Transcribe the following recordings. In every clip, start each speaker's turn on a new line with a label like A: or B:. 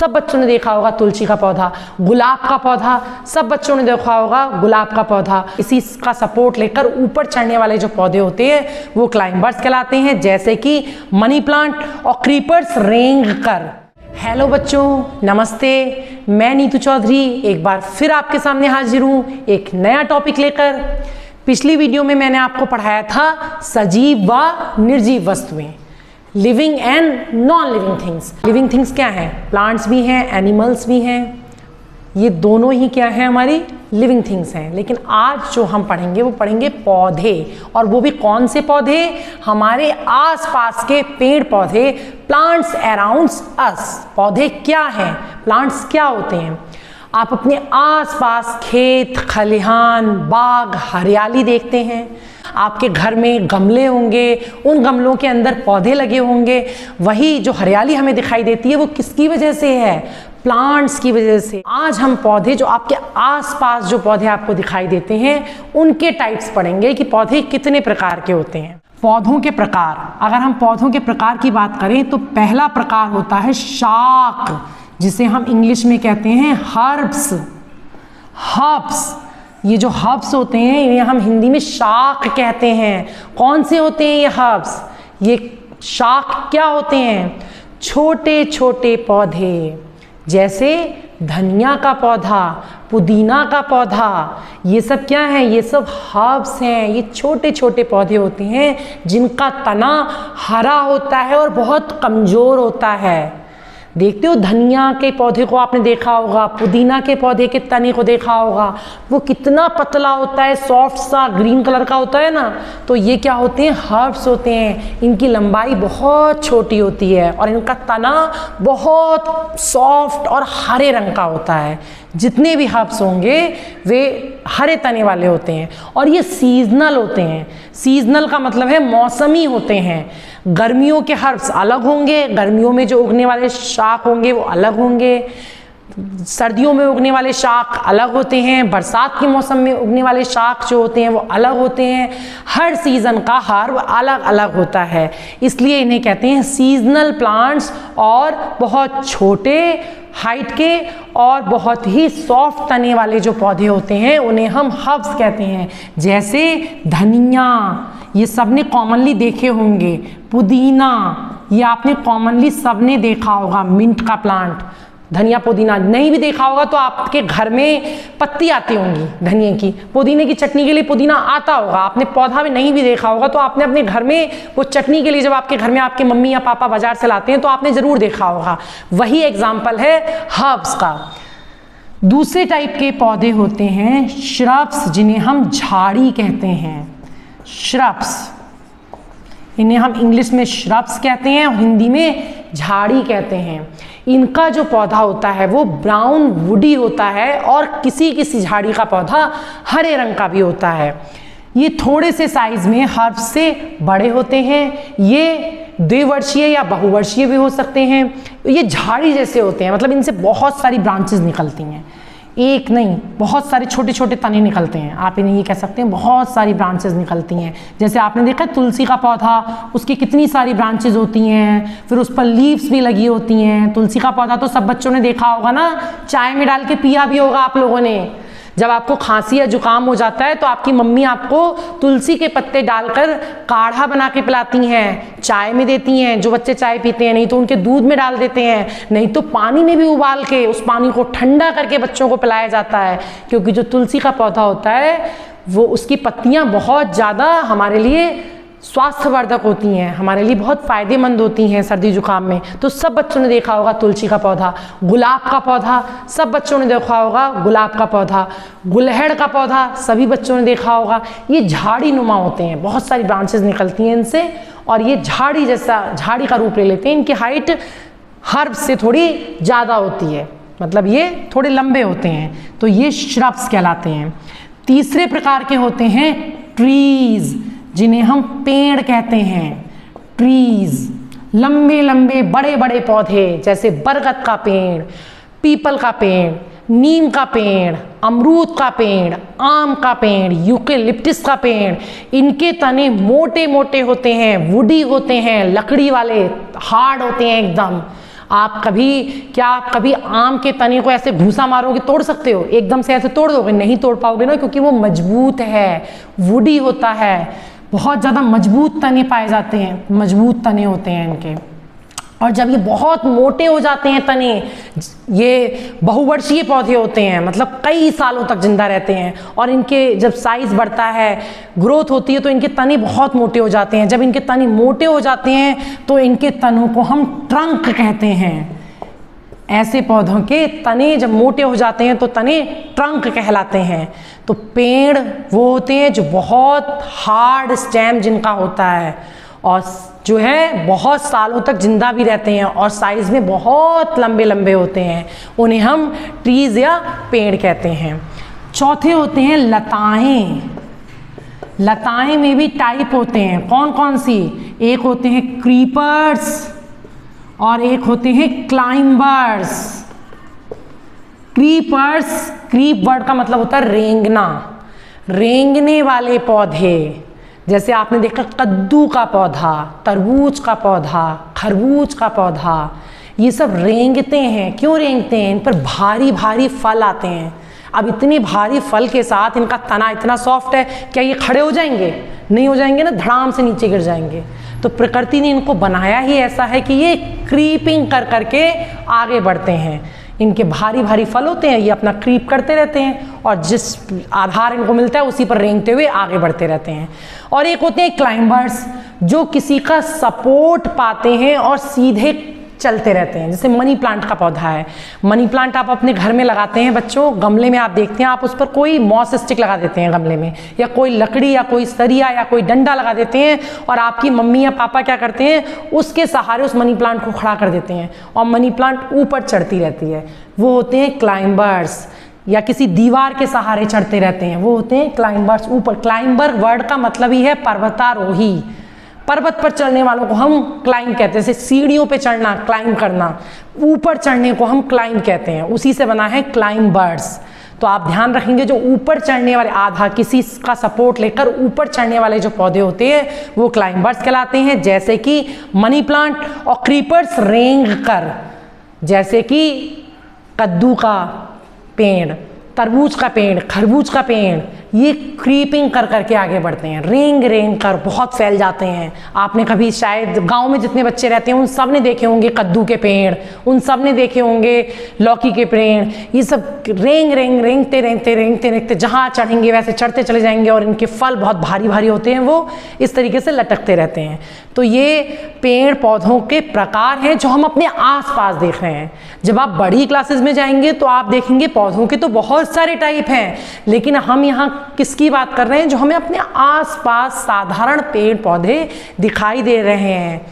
A: सब बच्चों ने देखा होगा तुलसी का पौधा। गुलाब का पौधा सब बच्चों ने देखा होगा, गुलाब का पौधा। इसी का सपोर्ट लेकर ऊपर चढ़ने वाले जो पौधे होते हैं वो क्लाइंबर्स कहलाते हैं, जैसे कि मनी प्लांट और क्रीपर्स रेंग कर। हेलो बच्चों, नमस्ते। मैं नीतू चौधरी एक बार फिर आपके सामने हाजिर हूँ एक नया टॉपिक लेकर। पिछली वीडियो में मैंने आपको पढ़ाया था सजीव व निर्जीव वस्तुएं, living and non living things. Living things क्या हैं? प्लांट्स भी हैं, एनिमल्स भी हैं, ये दोनों ही क्या हैं? हमारी लिविंग थिंग्स हैं। लेकिन आज जो हम पढ़ेंगे वो पढ़ेंगे पौधे, और वो भी कौन से पौधे? हमारे आसपास के पेड़ पौधे, प्लांट्स अराउंड अस। पौधे क्या हैं? प्लांट्स क्या होते हैं? आप अपने आसपास खेत, खलिहान, बाग, हरियाली देखते हैं। आपके घर में गमले होंगे, उन गमलों के अंदर पौधे लगे होंगे। वही जो हरियाली हमें दिखाई देती है वो किसकी वजह से है? प्लांट्स की वजह से। आज हम पौधे, जो आपके आसपास जो पौधे आपको दिखाई देते हैं, उनके टाइप्स पढ़ेंगे कि पौधे कितने प्रकार के होते हैं। पौधों के प्रकार, अगर हम पौधों के प्रकार की बात करें तो पहला प्रकार होता है शाक, जिसे हम इंग्लिश में कहते हैं हर्ब्स। हर्ब्स, ये जो हर्ब्स होते हैं ये हम हिंदी में शाक कहते हैं। कौन से होते हैं ये हर्ब्स? ये शाक क्या होते हैं? छोटे छोटे पौधे, जैसे धनिया का पौधा, पुदीना का पौधा, ये सब क्या है? ये सब हर्ब्स हैं। ये छोटे छोटे पौधे होते हैं जिनका तना हरा होता है और बहुत कमज़ोर होता है। देखते हो धनिया के पौधे को आपने देखा होगा, पुदीना के पौधे के तने को देखा होगा, वो कितना पतला होता है, सॉफ्ट सा ग्रीन कलर का होता है ना। तो ये क्या होते हैं? हर्ब्स होते हैं। इनकी लंबाई बहुत छोटी होती है और इनका तना बहुत सॉफ्ट और हरे रंग का होता है। जितने भी हर्ब्स होंगे वे हरे तने वाले होते हैं और ये सीजनल होते हैं। सीजनल का मतलब है मौसमी होते हैं। गर्मियों के हर्ब्स अलग होंगे, गर्मियों में जो उगने वाले शाक होंगे वो अलग होंगे। सर्दियों में उगने वाले शाक अलग होते हैं, बरसात के मौसम में उगने वाले शाक जो होते हैं वो अलग होते हैं। हर सीज़न का हर्ब अलग अलग होता है, इसलिए इन्हें कहते हैं सीजनल प्लांट्स। और बहुत छोटे हाइट के और बहुत ही सॉफ्ट तने वाले जो पौधे होते हैं उन्हें हम हर्ब्स कहते हैं। जैसे धनिया, ये सबने कॉमनली देखे होंगे। पुदीना, ये आपने कॉमनली सबने देखा होगा। मिंट का प्लांट, धनिया पुदीना नहीं भी देखा होगा तो आपके घर में पत्ती आती होंगी धनिया की। पुदीने की चटनी के लिए पुदीना आता होगा, आपने पौधा भी नहीं भी देखा होगा तो आपने अपने घर में वो चटनी के लिए, जब आपके घर में आपके मम्मी या पापा बाजार से लाते हैं तो आपने ज़रूर देखा होगा। वही एग्जाम्पल है हर्ब्स का। दूसरे टाइप के पौधे होते हैं श्रब्स, जिन्हें हम झाड़ी कहते हैं। श्रब्स, इन्हें हम इंग्लिश में श्रब्स कहते हैं और हिंदी में झाड़ी कहते हैं। इनका जो पौधा होता है वो ब्राउन वुडी होता है और किसी किसी झाड़ी का पौधा हरे रंग का भी होता है। ये थोड़े से साइज में हर्ब से बड़े होते हैं। ये द्विवर्षीय या बहुवर्षीय भी हो सकते हैं। ये झाड़ी जैसे होते हैं, मतलब इनसे बहुत सारी ब्रांचेस निकलती हैं, एक नहीं बहुत सारे छोटे छोटे तने निकलते हैं। आप इन्हें ये कह सकते हैं बहुत सारी ब्रांचेस निकलती हैं। जैसे आपने देखा तुलसी का पौधा, उसकी कितनी सारी ब्रांचेस होती हैं, फिर उस पर लीव्स भी लगी होती हैं। तुलसी का पौधा तो सब बच्चों ने देखा होगा ना, चाय में डाल के पिया भी होगा आप लोगों ने। जब आपको खांसी या जुकाम हो जाता है तो आपकी मम्मी आपको तुलसी के पत्ते डालकर काढ़ा बना के पिलाती हैं, चाय में देती हैं। जो बच्चे चाय पीते हैं, नहीं तो उनके दूध में डाल देते हैं, नहीं तो पानी में भी उबाल के उस पानी को ठंडा करके बच्चों को पिलाया जाता है। क्योंकि जो तुलसी का पौधा होता है वो, उसकी पत्तियां बहुत ज़्यादा हमारे लिए स्वास्थ्यवर्धक होती हैं, हमारे लिए बहुत फ़ायदेमंद होती हैं सर्दी जुकाम में। तो सब बच्चों ने देखा होगा तुलसी का पौधा। गुलाब का पौधा सब बच्चों ने देखा होगा, गुलाब का पौधा। गुलहड़ का पौधा सभी बच्चों ने देखा होगा। ये झाड़ी नुमा होते हैं, बहुत सारी ब्रांचेस निकलती हैं इनसे और ये झाड़ी जैसा, झाड़ी का रूप ले लेते हैं। इनकी हाइट हर्ब से थोड़ी ज़्यादा होती है, मतलब ये थोड़े लंबे होते हैं, तो ये श्रब्स कहलाते हैं। तीसरे प्रकार के होते हैं ट्रीज़, जिन्हें हम पेड़ कहते हैं। ट्रीज़, लंबे लंबे बड़े बड़े पौधे, जैसे बरगद का पेड़, पीपल का पेड़, नीम का पेड़, अमरूद का पेड़, आम का पेड़, यूकेलिप्टिस का पेड़। इनके तने मोटे मोटे होते हैं, वुडी होते हैं, लकड़ी वाले, हार्ड होते हैं एकदम। आप कभी आम के तने को ऐसे घूसा मारोगे, तोड़ सकते हो? एकदम से ऐसे तोड़ दोगे? नहीं तोड़ पाओगे ना, क्योंकि वो मजबूत है, वुडी होता है, बहुत ज़्यादा मजबूत तने पाए जाते हैं, मजबूत तने होते हैं इनके। और जब ये बहुत मोटे हो जाते हैं तने, ये बहुवर्षीय पौधे होते हैं, मतलब कई सालों तक जिंदा रहते हैं, और इनके जब साइज बढ़ता है, ग्रोथ होती है, तो इनके तने बहुत मोटे हो जाते हैं। जब इनके तने मोटे हो जाते हैं तो इनके तनों को हम ट्रंक कहते हैं। ऐसे पौधों के तने जब मोटे हो जाते हैं तो तने ट्रंक कहलाते हैं। तो पेड़ वो होते हैं जो बहुत हार्ड स्टेम जिनका होता है, और जो है बहुत सालों तक जिंदा भी रहते हैं, और साइज में बहुत लंबे लंबे होते हैं, उन्हें हम ट्रीज या पेड़ कहते हैं। चौथे होते हैं लताएं। लताएं में भी टाइप होते हैं, कौन कौन सी? एक होते हैं क्रीपर्स और एक होते हैं क्लाइंबर्स। क्रीपर्स, क्रीप वर्ड का मतलब होता है रेंगना, रेंगने वाले पौधे। जैसे आपने देखा कद्दू का पौधा, तरबूज का पौधा, खरबूज का पौधा, ये सब रेंगते हैं। क्यों रेंगते हैं? इन पर भारी भारी फल आते हैं। अब इतने भारी फल के साथ इनका तना इतना सॉफ्ट है, क्या ये खड़े हो जाएंगे? नहीं हो जाएंगे ना, धड़ाम से नीचे गिर जाएंगे। तो प्रकृति ने इनको बनाया ही ऐसा है कि ये क्रीपिंग कर करके आगे बढ़ते हैं। इनके भारी भारी फल होते हैं, ये अपना क्रीप करते रहते हैं, और जिस आधार इनको मिलता है उसी पर रेंगते हुए आगे बढ़ते रहते हैं। और एक होते हैं क्लाइंबर्स, जो किसी का सपोर्ट पाते हैं और सीधे चलते रहते हैं। जैसे मनी प्लांट का पौधा है, मनी प्लांट आप अपने घर में लगाते हैं बच्चों, गमले में आप देखते हैं, आप उस पर कोई मॉस स्टिक लगा देते हैं गमले में, या कोई लकड़ी या कोई सरिया या कोई डंडा लगा देते हैं, और आपकी मम्मी या पापा क्या करते हैं, उसके सहारे उस मनी प्लांट को खड़ा कर देते हैं, और मनी प्लांट ऊपर चढ़ती रहती है। वो होते हैं क्लाइंबर्स। या किसी दीवार के सहारे चढ़ते रहते हैं, वो होते हैं क्लाइंबर्स। ऊपर, क्लाइंबर वर्ड का मतलब ही है पर्वतारोही। पर्वत पर चढ़ने वालों को हम क्लाइंब कहते हैं। जैसे सीढ़ियों पे चढ़ना, क्लाइंब करना, ऊपर चढ़ने को हम क्लाइंब कहते हैं, उसी से बना है क्लाइंबर्स। तो आप ध्यान रखेंगे, जो ऊपर चढ़ने वाले, आधा किसी का सपोर्ट लेकर ऊपर चढ़ने वाले जो पौधे होते हैं वो क्लाइंबर्स कहलाते हैं। जैसे कि मनी प्लांट, और क्रीपर्स रेंग कर, जैसे कि कद्दू का पेड़, तरबूज का पेड़, खरबूज का पेड़, ये क्रीपिंग कर करके आगे बढ़ते हैं, रेंग रेंग कर बहुत फैल जाते हैं। आपने कभी शायद गांव में जितने बच्चे रहते हैं उन सब ने देखे होंगे कद्दू के पेड़, उन सब ने देखे होंगे लौकी के पेड़। ये सब रेंगते रेंगते जहाँ चढ़ेंगे वैसे चढ़ते चले जाएंगे, और इनके फल बहुत भारी भारी होते हैं, वो इस तरीके से लटकते रहते हैं। तो ये पेड़ पौधों के प्रकार हैं जो हम अपने आसपास देख रहे हैं। जब आप बड़ी क्लासेस में जाएंगे तो आप देखेंगे पौधों के तो बहुत सारे टाइप हैं, लेकिन हम यहाँ किसकी बात कर रहे हैं? जो हमें अपने आसपास साधारण पेड़ पौधे दिखाई दे रहे हैं।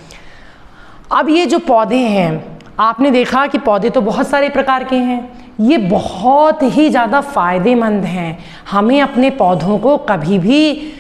A: अब ये जो पौधे हैं, आपने देखा कि पौधे तो बहुत सारे प्रकार के हैं, ये बहुत ही ज़्यादा फायदेमंद हैं। हमें अपने पौधों को कभी भी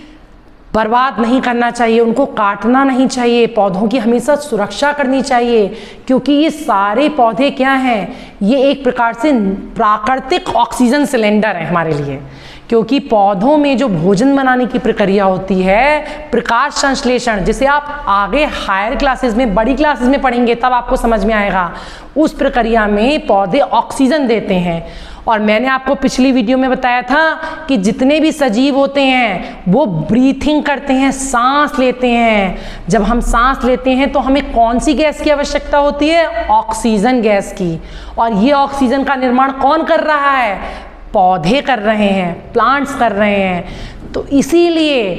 A: बर्बाद नहीं करना चाहिए, उनको काटना नहीं चाहिए, पौधों की हमेशा सुरक्षा करनी चाहिए, क्योंकि ये सारे पौधे क्या हैं? ये एक प्रकार से प्राकृतिक ऑक्सीजन सिलेंडर है हमारे लिए। क्योंकि पौधों में जो भोजन बनाने की प्रक्रिया होती है, प्रकाश संश्लेषण, जिसे आप आगे हायर क्लासेस में, बड़ी क्लासेस में पढ़ेंगे तब आपको समझ में आएगा, उस प्रक्रिया में पौधे ऑक्सीजन देते हैं। और मैंने आपको पिछली वीडियो में बताया था कि जितने भी सजीव होते हैं वो ब्रीथिंग करते हैं, सांस लेते हैं। जब हम सांस लेते हैं तो हमें कौन सी गैस की आवश्यकता होती है? ऑक्सीजन गैस की। और ये ऑक्सीजन का निर्माण कौन कर रहा है? पौधे कर रहे हैं, प्लांट्स कर रहे हैं। तो इसीलिए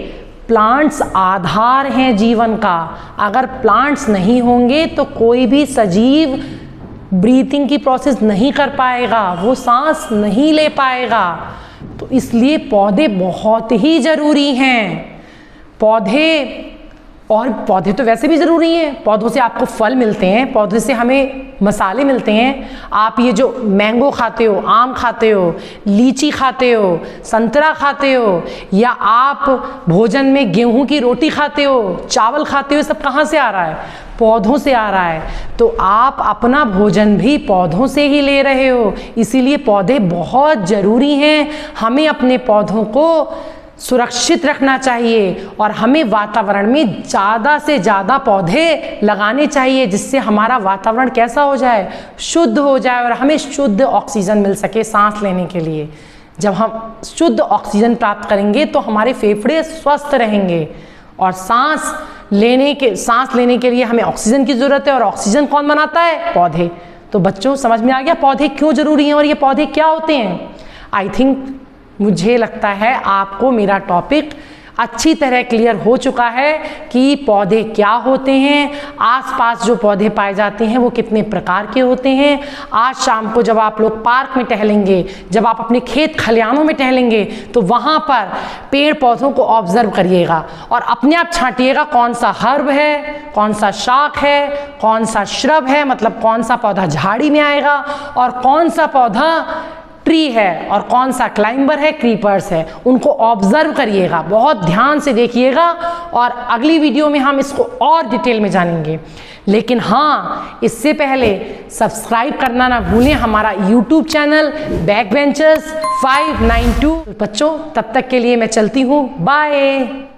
A: प्लांट्स आधार हैं जीवन का। अगर प्लांट्स नहीं होंगे तो कोई भी सजीव ब्रीथिंग की प्रोसेस नहीं कर पाएगा, वो सांस नहीं ले पाएगा। तो इसलिए पौधे बहुत ही ज़रूरी हैं। पौधे तो वैसे भी ज़रूरी हैं। पौधों से आपको फल मिलते हैं, पौधे से हमें मसाले मिलते हैं। आप ये जो मैंगो खाते हो, आम खाते हो, लीची खाते हो, संतरा खाते हो, या आप भोजन में गेहूं की रोटी खाते हो, चावल खाते हो, सब कहाँ से आ रहा है? पौधों से आ रहा है। तो आप अपना भोजन भी पौधों से ही ले रहे हो। इसीलिए पौधे बहुत ज़रूरी हैं। हमें अपने पौधों को सुरक्षित रखना चाहिए और हमें वातावरण में ज़्यादा से ज़्यादा पौधे लगाने चाहिए, जिससे हमारा वातावरण कैसा हो जाए, शुद्ध हो जाए और हमें शुद्ध ऑक्सीजन मिल सके सांस लेने के लिए। जब हम शुद्ध ऑक्सीजन प्राप्त करेंगे तो हमारे फेफड़े स्वस्थ रहेंगे और सांस लेने के लिए हमें ऑक्सीजन की ज़रूरत है और ऑक्सीजन कौन बनाता है, पौधे। तो बच्चों समझ में आ गया पौधे क्यों ज़रूरी हैं और ये पौधे क्या होते हैं। आई थिंक मुझे लगता है आपको मेरा टॉपिक अच्छी तरह क्लियर हो चुका है कि पौधे क्या होते हैं, आसपास जो पौधे पाए जाते हैं वो कितने प्रकार के होते हैं। आज शाम को जब आप लोग पार्क में टहलेंगे, जब आप अपने खेत खलिहानों में टहलेंगे, तो वहाँ पर पेड़ पौधों को ऑब्जर्व करिएगा और अपने आप छांटिएगा कौन सा हर्ब है, कौन सा शाख है, कौन सा श्रब है, मतलब कौन सा पौधा झाड़ी में आएगा और कौन सा पौधा ट्री है और कौन सा क्लाइंबर है, क्रीपर्स है। उनको ऑब्जर्व करिएगा, बहुत ध्यान से देखिएगा और अगली वीडियो में हम इसको और डिटेल में जानेंगे। लेकिन हाँ, इससे पहले सब्सक्राइब करना ना भूलें हमारा यूट्यूब चैनल बैकबेंचर्स 592। बच्चों तब तक के लिए मैं चलती हूँ, बाय।